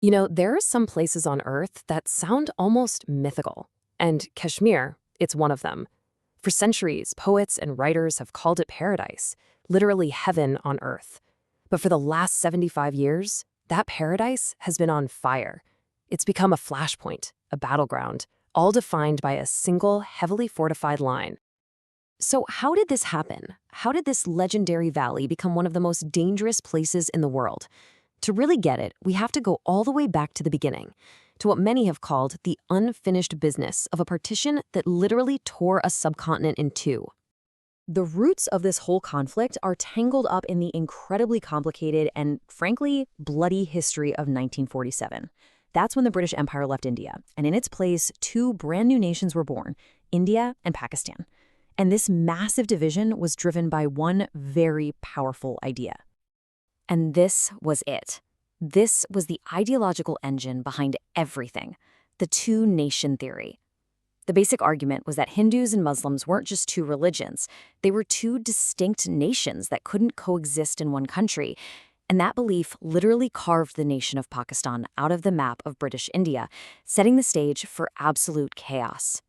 There are some places on Earth that sound almost mythical, and Kashmir, it's one of them. For centuries, poets and writers have called it paradise, literally heaven on Earth. But for the last 75 years, that paradise has been on fire. It's become a flashpoint, a battleground, all defined by a single, heavily fortified line. So how did this happen? How did this legendary valley become one of the most dangerous places in the world? To really get it, we have to go all the way back to the beginning, to what many have called the unfinished business of a partition that literally tore a subcontinent in two. The roots of this whole conflict are tangled up in the incredibly complicated and, frankly, bloody history of 1947. That's when the British Empire left India, and in its place, two brand new nations were born, India and Pakistan. And this massive division was driven by one very powerful idea. And this was it. This was the ideological engine behind everything, the two-nation theory. The basic argument was that Hindus and Muslims weren't just two religions. They were two distinct nations that couldn't coexist in one country. And that belief literally carved the nation of Pakistan out of the map of British India, setting the stage for absolute chaos.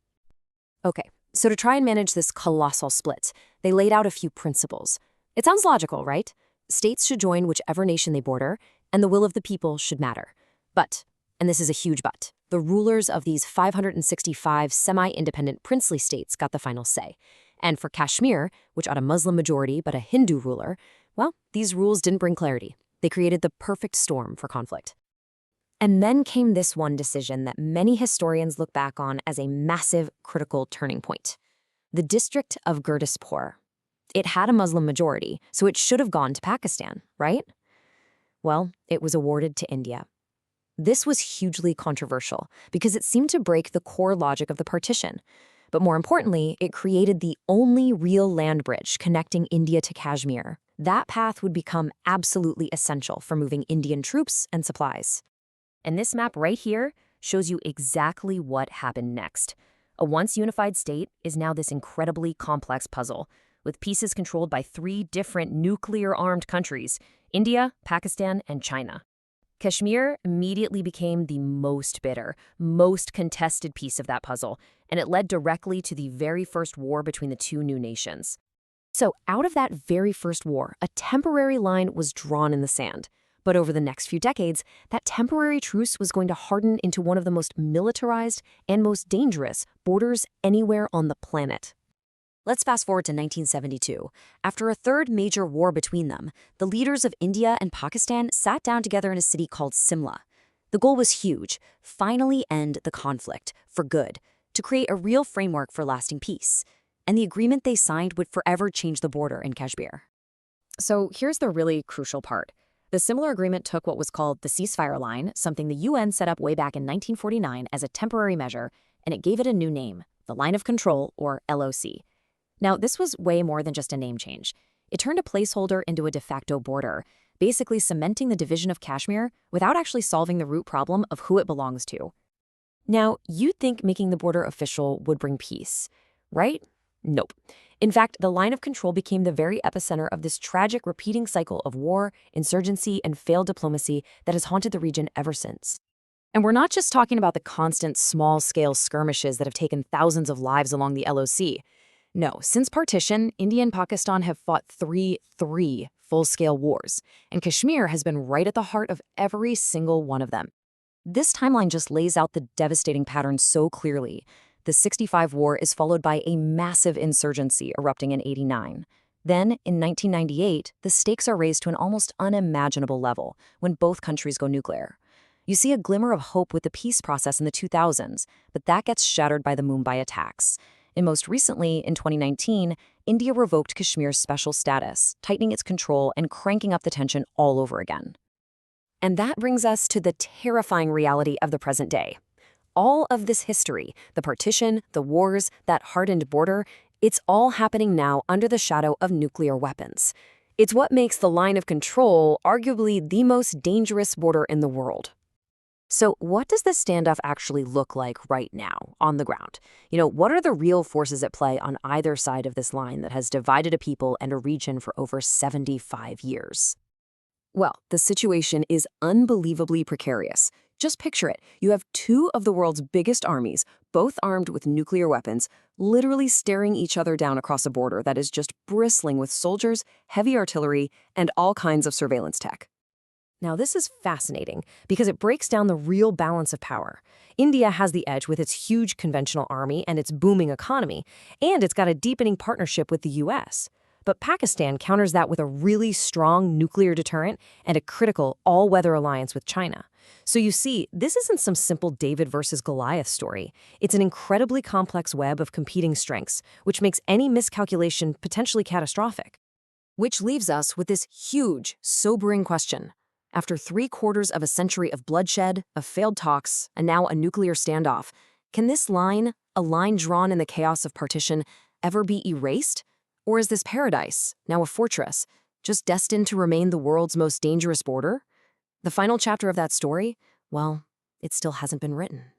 Okay, so to try and manage this colossal split, they laid out a few principles. It sounds logical, right? States should join whichever nation they border, and the will of the people should matter. But, and this is a huge but, the rulers of these 565 semi-independent princely states got the final say. And for Kashmir, which had a Muslim majority but a Hindu ruler, well, these rules didn't bring clarity. They created the perfect storm for conflict. And then came this one decision that many historians look back on as a massive, critical turning point. The District of Gurdaspur. It had a Muslim majority, so it should have gone to Pakistan, right? Well, it was awarded to India. This was hugely controversial because it seemed to break the core logic of the partition. But more importantly, it created the only real land bridge connecting India to Kashmir. That path would become absolutely essential for moving Indian troops and supplies. And this map right here shows you exactly what happened next. A once unified state is now this incredibly complex puzzle, with pieces controlled by three different nuclear-armed countries, India, Pakistan, and China. Kashmir immediately became the most bitter, most contested piece of that puzzle, and it led directly to the very first war between the two new nations. So out of that very first war, a temporary line was drawn in the sand. But over the next few decades, that temporary truce was going to harden into one of the most militarized and most dangerous borders anywhere on the planet. Let's fast forward to 1972. After a third major war between them, the leaders of India and Pakistan sat down together in a city called Simla. The goal was huge: finally end the conflict for good, to create a real framework for lasting peace. And the agreement they signed would forever change the border in Kashmir. So here's the really crucial part. The Simla Agreement took what was called the ceasefire line, something the UN set up way back in 1949 as a temporary measure, and it gave it a new name, the Line of Control, or LOC. Now, this was way more than just a name change. It turned a placeholder into a de facto border, basically cementing the division of Kashmir without actually solving the root problem of who it belongs to. Now, you'd think making the border official would bring peace, right? Nope. In fact, the Line of Control became the very epicenter of this tragic repeating cycle of war, insurgency, and failed diplomacy that has haunted the region ever since. And we're not just talking about the constant small-scale skirmishes that have taken thousands of lives along the LOC. No, since partition, India and Pakistan have fought three full-scale wars, and Kashmir has been right at the heart of every single one of them. This timeline just lays out the devastating pattern so clearly. The 65 war is followed by a massive insurgency erupting in 89. Then, in 1998, the stakes are raised to an almost unimaginable level when both countries go nuclear. You see a glimmer of hope with the peace process in the 2000s, but that gets shattered by the Mumbai attacks. And most recently, in 2019, India revoked Kashmir's special status, tightening its control and cranking up the tension all over again. And that brings us to the terrifying reality of the present day. All of this history, the partition, the wars, that hardened border, it's all happening now under the shadow of nuclear weapons. It's what makes the Line of Control arguably the most dangerous border in the world. So what does this standoff actually look like right now on the ground? What are the real forces at play on either side of this line that has divided a people and a region for over 75 years? Well, the situation is unbelievably precarious. Just picture it. You have two of the world's biggest armies, both armed with nuclear weapons, literally staring each other down across a border that is just bristling with soldiers, heavy artillery, and all kinds of surveillance tech. Now, this is fascinating because it breaks down the real balance of power. India has the edge with its huge conventional army and its booming economy, and it's got a deepening partnership with the US. But Pakistan counters that with a really strong nuclear deterrent and a critical all-weather alliance with China. So you see, this isn't some simple David versus Goliath story. It's an incredibly complex web of competing strengths, which makes any miscalculation potentially catastrophic. Which leaves us with this huge, sobering question. After 3/4 of a century of bloodshed, of failed talks, and now a nuclear standoff, can this line, a line drawn in the chaos of partition, ever be erased? Or is this paradise, now a fortress, just destined to remain the world's most dangerous border? The final chapter of that story? Well, it still hasn't been written.